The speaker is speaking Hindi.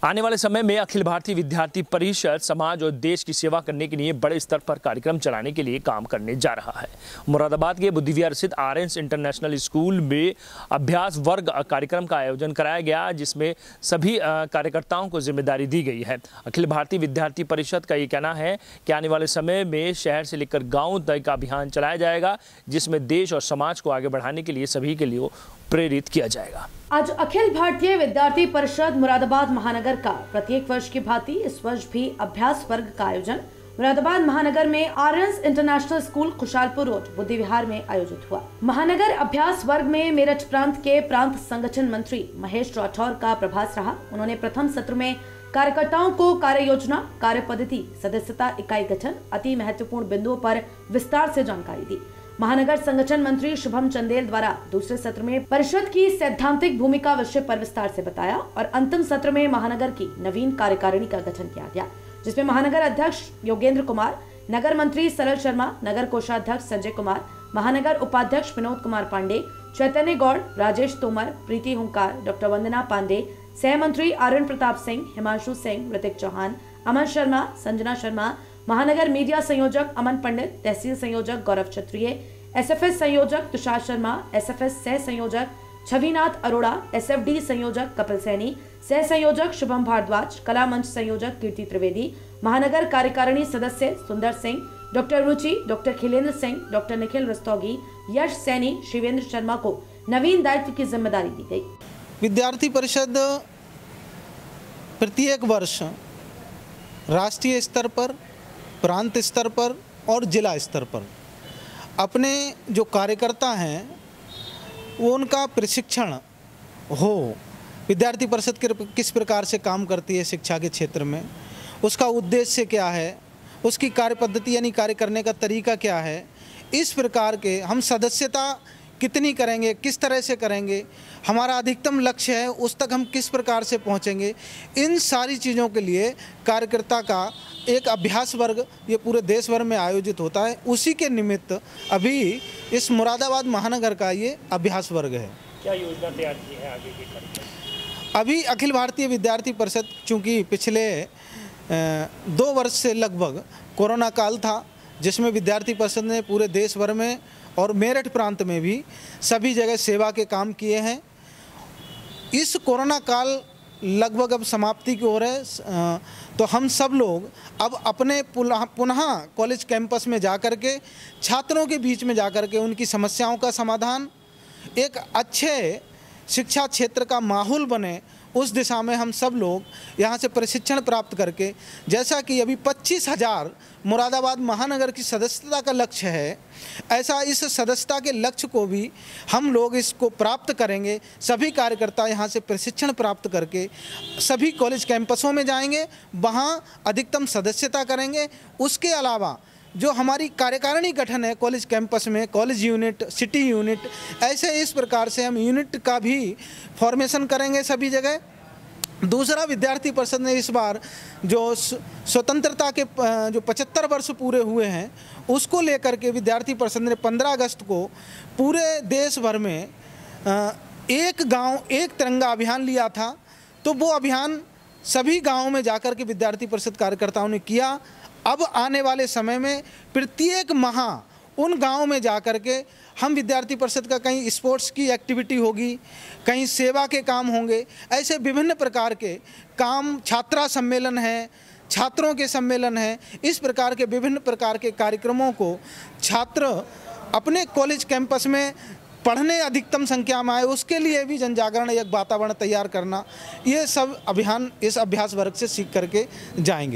आने वाले समय में अखिल भारतीय विद्यार्थी परिषद समाज और देश की सेवा करने के लिए बड़े स्तर पर कार्यक्रम चलाने के लिए काम करने जा रहा है। मुरादाबाद के बुद्धिविहार स्थित आर्यन इंटरनेशनल स्कूल में अभ्यास वर्ग कार्यक्रम का आयोजन कराया गया, जिसमें सभी कार्यकर्ताओं को जिम्मेदारी दी गई है। अखिल भारतीय विद्यार्थी परिषद का ये कहना है कि आने वाले समय में शहर से लेकर गाँव तक अभियान चलाया जाएगा, जिसमें देश और समाज को आगे बढ़ाने के लिए सभी के लिए प्रेरित किया जाएगा। आज अखिल भारतीय विद्यार्थी परिषद मुरादाबाद महानगर का प्रत्येक वर्ष की भांति इस वर्ष भी अभ्यास वर्ग का आयोजन मुरादाबाद महानगर में Aryan international school Khushalpur road Buddhi Vihar में आयोजित हुआ। महानगर अभ्यास वर्ग में मेरठ प्रांत के प्रांत संगठन मंत्री महेश राठौर का प्रभास रहा। उन्होंने प्रथम सत्र में कार्यकर्ताओं को कार्य योजना, कार्य पद्धति, सदस्यता इकाई गठन, अति महत्वपूर्ण बिंदुओं पर विस्तार से जानकारी दी। महानगर संगठन मंत्री शुभम चंदेल द्वारा दूसरे सत्र में परिषद की सैद्धांतिक भूमिका विषय पर विस्तार से बताया और अंतिम सत्र में महानगर की नवीन कार्यकारिणी का गठन किया गया, जिसमें महानगर अध्यक्ष योगेंद्र कुमार, नगर मंत्री सरल शर्मा, नगर कोषाध्यक्ष संजय कुमार, महानगर उपाध्यक्ष विनोद कुमार पांडे, चैतन्य गौड़, राजेश तोमर, प्रीति हुंकार, डॉक्टर वंदना पांडे, सह मंत्री आर्यन प्रताप सिंह, हिमांशु सिंह, ऋतिक चौहान, अमन शर्मा, संजना शर्मा, महानगर मीडिया संयोजक अमन पंडित, तहसील संयोजक गौरव क्षत्रिय, एसएफएस संयोजक तुषार शर्मा, एसएफएस सह संयोजक छविनाथ अरोड़ा, एसएफडी संयोजक कपिल सैनी, सह संयोजक शुभम भारद्वाज, कला मंच संयोजक कीर्ति त्रिवेदी, महानगर कार्यकारिणी सदस्य सुंदर सिंह, डॉक्टर रुचि, डॉक्टर खिलेंद्र सिंह, डॉक्टर निखिल रस्तोगी, यश सैनी, शिवेंद्र शर्मा को नवीन दायित्व की जिम्मेदारी दी गई। विद्यार्थी परिषद प्रत्येक वर्ष राष्ट्रीय स्तर पर, प्रांत स्तर पर और जिला स्तर पर अपने जो कार्यकर्ता हैं वो उनका प्रशिक्षण हो। विद्यार्थी परिषद किस प्रकार से काम करती है शिक्षा के क्षेत्र में, उसका उद्देश्य क्या है, उसकी कार्य पद्धति यानी कार्य करने का तरीका क्या है, इस प्रकार के हम सदस्यता कितनी करेंगे, किस तरह से करेंगे, हमारा अधिकतम लक्ष्य है उस तक हम किस प्रकार से पहुंचेंगे, इन सारी चीज़ों के लिए कार्यकर्ता का एक अभ्यास वर्ग ये पूरे देश भर में आयोजित होता है। उसी के निमित्त अभी इस मुरादाबाद महानगर का ये अभ्यास वर्ग है। क्या योजना तैयार की है आगे की कार्यक्रम? अभी अखिल भारतीय विद्यार्थी परिषद चूँकि पिछले 2 वर्ष से लगभग कोरोना काल था, जिसमें विद्यार्थी परिषद ने पूरे देश भर में और मेरठ प्रांत में भी सभी जगह सेवा के काम किए हैं। इस कोरोना काल लगभग अब समाप्ति की ओर है, तो हम सब लोग अब अपने पुनः कॉलेज कैंपस में जाकर के छात्रों के बीच में जाकर के उनकी समस्याओं का समाधान, एक अच्छे शिक्षा क्षेत्र का माहौल बने, उस दिशा में हम सब लोग यहाँ से प्रशिक्षण प्राप्त करके, जैसा कि अभी 25,000 मुरादाबाद महानगर की सदस्यता का लक्ष्य है, ऐसा इस सदस्यता के लक्ष्य को भी हम लोग इसको प्राप्त करेंगे। सभी कार्यकर्ता यहाँ से प्रशिक्षण प्राप्त करके सभी कॉलेज कैंपसों में जाएंगे, वहाँ अधिकतम सदस्यता करेंगे। उसके अलावा जो हमारी कार्यकारिणी गठन है कॉलेज कैंपस में, कॉलेज यूनिट, सिटी यूनिट, ऐसे इस प्रकार से हम यूनिट का भी फॉर्मेशन करेंगे सभी जगह। दूसरा, विद्यार्थी परिषद ने इस बार जो स्वतंत्रता के जो 75 वर्ष पूरे हुए हैं उसको लेकर के विद्यार्थी परिषद ने 15 अगस्त को पूरे देश भर में एक गांव एक तिरंगा अभियान लिया था। तो वो अभियान सभी गांवों में जाकर के विद्यार्थी परिषद कार्यकर्ताओं ने किया। अब आने वाले समय में प्रत्येक माह उन गांवों में जाकर के हम विद्यार्थी परिषद का कहीं स्पोर्ट्स की एक्टिविटी होगी, कहीं सेवा के काम होंगे, ऐसे विभिन्न प्रकार के काम, छात्रा सम्मेलन है, छात्रों के सम्मेलन है, इस प्रकार के विभिन्न प्रकार के कार्यक्रमों को छात्र अपने कॉलेज कैंपस में पढ़ने अधिकतम संख्या में आए, उसके लिए भी जन जागरण एक वातावरण तैयार करना, ये सब अभियान इस अभ्यास वर्ग से सीख करके जाएंगे।